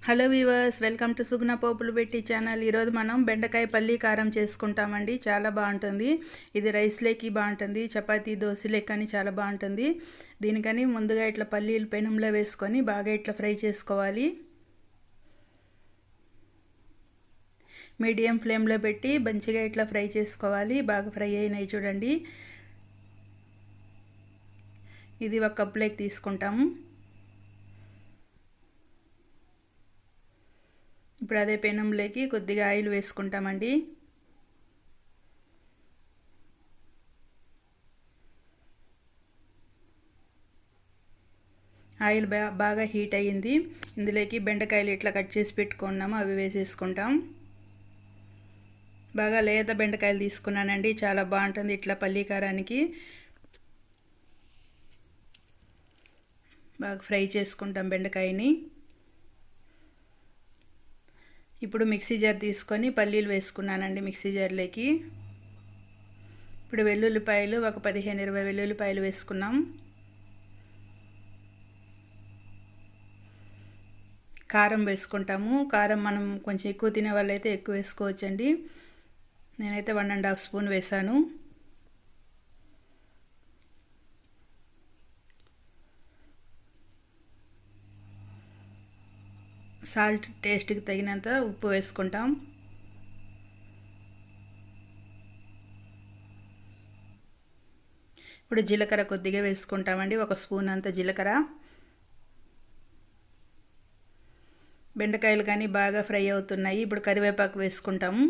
Hello weavers, welcome to సుగుణ పోపులు పెట్టి channel. ఈరోజు మనం బెండకాయ పల్లి కారం చేసుకుంటామండి. చాలా బాగుంటుంది. ఇది రైస్లోకి బాగుంటుంది, చపాతీ దోశలోకి కానీ చాలా బాగుంటుంది. దీనికని ముందుగా ఇట్లా పల్లీలు పెనంలో వేసుకొని బాగా ఇట్లా ఫ్రై చేసుకోవాలి. మీడియం ఫ్లేమ్లో పెట్టి మంచిగా ఇట్లా ఫ్రై చేసుకోవాలి. బాగా ఫ్రై అయినాయి చూడండి. ఇది ఒక కప్లోకి తీసుకుంటాము. ఇప్పుడు అదే పెనంలోకి కొద్దిగా ఆయిల్ వేసుకుంటామండి. ఆయిల్ బాగా హీట్ అయ్యింది. ఇందులోకి బెండకాయలు ఇట్లా కట్ చేసి పెట్టుకున్నాము, అవి వేసేసుకుంటాం. బాగా లేత బెండకాయలు తీసుకున్నానండి, చాలా బాగుంటుంది ఇట్లా పల్లి కారానికి. బాగా ఫ్రై చేసుకుంటాం బెండకాయని. ఇప్పుడు మిక్సీ జార్ తీసుకొని పల్లీలు వేసుకున్నానండి మిక్సీ జార్లోకి. ఇప్పుడు వెల్లుల్లిపాయలు ఒక 15-20 వెల్లుల్లిపాయలు వేసుకున్నాం. కారం వేసుకుంటాము. కారం మనం కొంచెం ఎక్కువ తినే వాళ్ళైతే ఎక్కువ వేసుకోవచ్చండి. నేనైతే 1.5 స్పూన్ వేసాను. సాల్ట్ టేస్ట్కి తగినంత ఉప్పు వేసుకుంటాం. ఇప్పుడు జీలకర్ర కొద్దిగా వేసుకుంటామండి, 1 స్పూన్ అంత జీలకర్ర. బెండకాయలు కానీ బాగా ఫ్రై అవుతున్నాయి. ఇప్పుడు కరివేపాకు వేసుకుంటాము.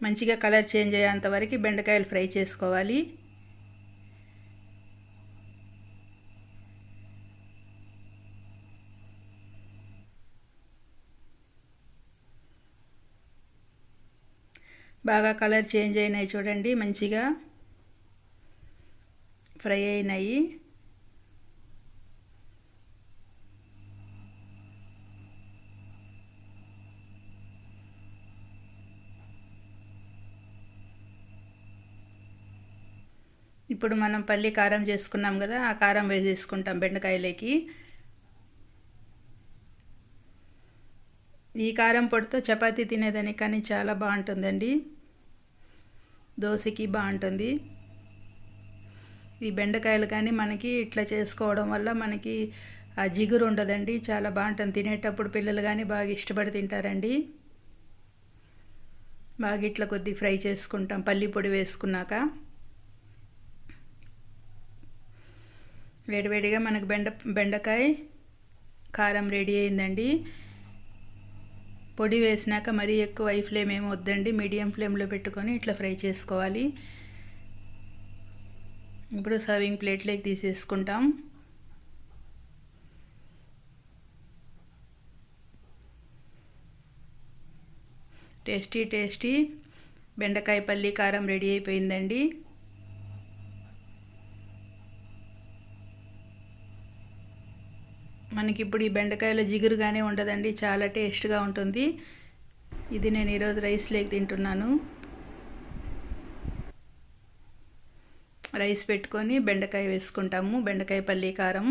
మంచిగా కలర్ చేంజ్ అయ్యేంత వరకు బెండకాయలు ఫ్రై చేసుకోవాలి. బాగా కలర్ చేంజ్ అయినాయి చూడండి, మంచిగా ఫ్రై అయినాయి. ఇప్పుడు మనం పల్లి కారం చేసుకున్నాం కదా, ఆ కారం వేసేసుకుంటాం బెండకాయలకి. ఈ కారం పొడితో చపాతీ తినేదానికి కానీ చాలా బాగుంటుందండి, దోశకి బాగుంటుంది. ఈ బెండకాయలు కానీ మనకి ఇట్లా చేసుకోవడం వల్ల మనకి ఆ జిగురు ఉండదండి, చాలా బాగుంటుంది. తినేటప్పుడు పిల్లలు కానీ బాగా ఇష్టపడి తింటారండి. బాగా ఇట్లా కొద్దిగా ఫ్రై చేసుకుంటాం పల్లి పొడి వేసుకున్నాక. వేడివేడిగా మనకు బెండకాయ కారం రెడీ అయిందండి. పొడి వేసినాక మరీ ఎక్కువ హై ఫ్లేమ్ ఏమి వద్దండి, మీడియం ఫ్లేమ్లో పెట్టుకొని ఇట్లా ఫ్రై చేసుకోవాలి. ఇప్పుడు సర్వింగ్ ప్లేట్లోకి తీసేసుకుంటాం. టేస్టీ టేస్టీ బెండకాయ పల్లి కారం రెడీ అయిపోయిందండి. మనకి ఇప్పుడు ఈ బెండకాయలో జిగురుగానే ఉండదండి, చాలా టేస్ట్గా ఉంటుంది. ఇది నేను ఈరోజు రైస్లోకి తింటున్నాను. రైస్ పెట్టుకొని బెండకాయ వేసుకుంటాము, బెండకాయ పల్లి కారం.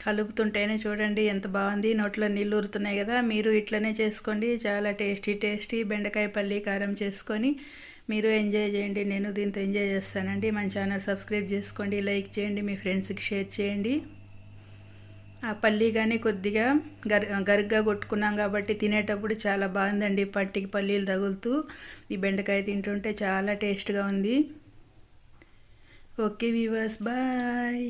కలుపుతుంటేనే చూడండి ఎంత బాగుంది, నోట్లో నీళ్ళు ఊరుతున్నాయి కదా. మీరు ఇట్లనే చేసుకోండి, చాలా టేస్టీ టేస్టీ బెండకాయ పల్లి కారం చేసుకొని మీరు ఎంజాయ్ చేయండి. నేను దీంతో ఎంజాయ్ చేస్తానండి. మన ఛానల్ సబ్స్క్రైబ్ చేసుకోండి, లైక్ చేయండి, మీ ఫ్రెండ్స్కి షేర్ చేయండి. ఆ పల్లి కానీ కొద్దిగా గరుగ్గా కొట్టుకున్నాం కాబట్టి తినేటప్పుడు చాలా బాగుందండి. పట్టికి పల్లీలు తగులుతూ ఈ బెండకాయ తింటుంటే చాలా టేస్ట్గా ఉంది. Okay viewers, bye.